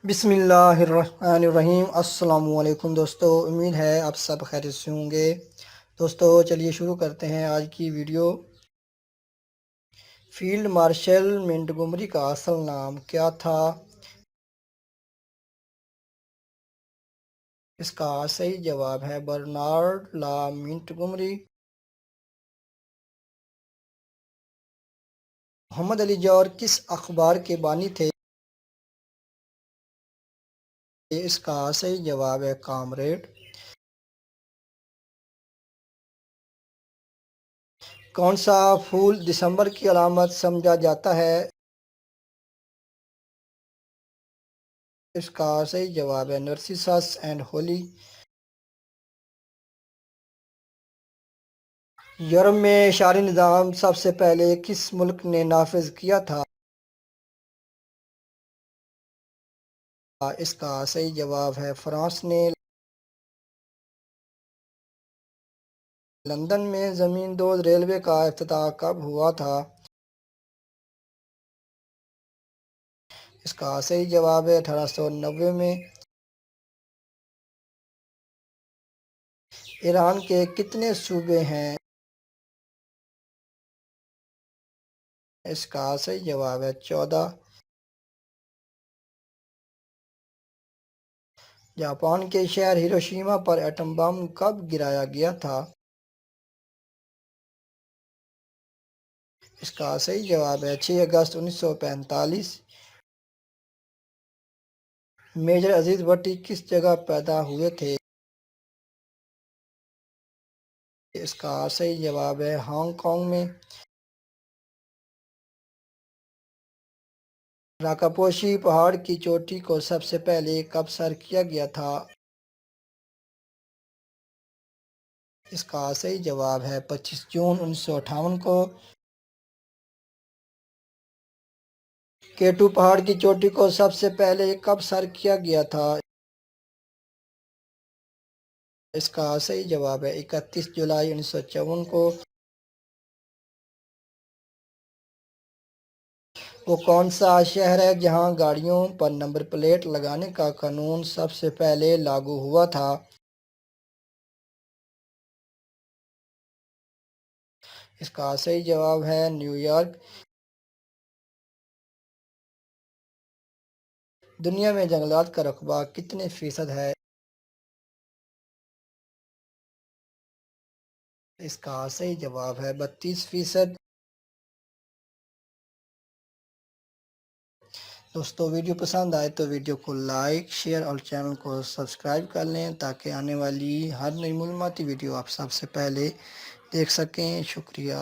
بسم اللہ الرحمن الرحیم۔ السلام علیکم دوستو، امید ہے آپ سب خیریت سے ہوں گے۔ دوستو چلیے شروع کرتے ہیں آج کی ویڈیو۔ فیلڈ مارشل منٹگومری کا اصل نام کیا تھا؟ اس کا صحیح جواب ہے برنارڈ لا منٹگومری۔ محمد علی جوہر کس اخبار کے بانی تھے؟ اس کا صحیح جواب ہے کامریڈ۔ کون سا پھول دسمبر کی علامت سمجھا جاتا ہے؟ اس کا صحیح جواب ہے نرسیسس اینڈ ہولی۔ یورپ میں شہری نظام سب سے پہلے کس ملک نے نافذ کیا تھا؟ اس کا صحیح جواب ہے فرانس نے۔ لندن میں زمین دوز ریلوے کا افتتاح کب ہوا تھا؟ اس کا صحیح جواب ہے 1890 میں۔ ایران کے کتنے صوبے ہیں؟ اس کا صحیح جواب ہے 14۔ جاپان کے شہر ہیروشیما پر ایٹم بم کب گرایا گیا تھا؟ اس کا صحیح جواب ہے 6 اگست 1945۔ میجر عزیز بھٹی کس جگہ پیدا ہوئے تھے؟ اس کا صحیح جواب ہے ہانگ کانگ میں۔ راکاپوشی پہاڑ کی چوٹی کو سب سے پہلے کب سر کیا گیا تھا؟ اس کا صحیح جواب ہے 25 جون 1958 کو۔ کیٹو پہاڑ کی چوٹی کو سب سے پہلے کب سر کیا گیا تھا؟ اس کا صحیح جواب ہے 31 جولائی 1954 کو۔ وہ کون سا شہر ہے جہاں گاڑیوں پر نمبر پلیٹ لگانے کا قانون سب سے پہلے لاگو ہوا تھا؟ اس کا صحیح جواب ہے نیو یارک۔ دنیا میں جنگلات کا رقبہ کتنے فیصد ہے؟ اس کا صحیح جواب ہے 32%۔ دوستو ویڈیو پسند آئے تو ویڈیو کو لائک شیئر اور چینل کو سبسکرائب کر لیں تاکہ آنے والی ہر نئی معلوماتی ویڈیو آپ سب سے پہلے دیکھ سکیں۔ شکریہ۔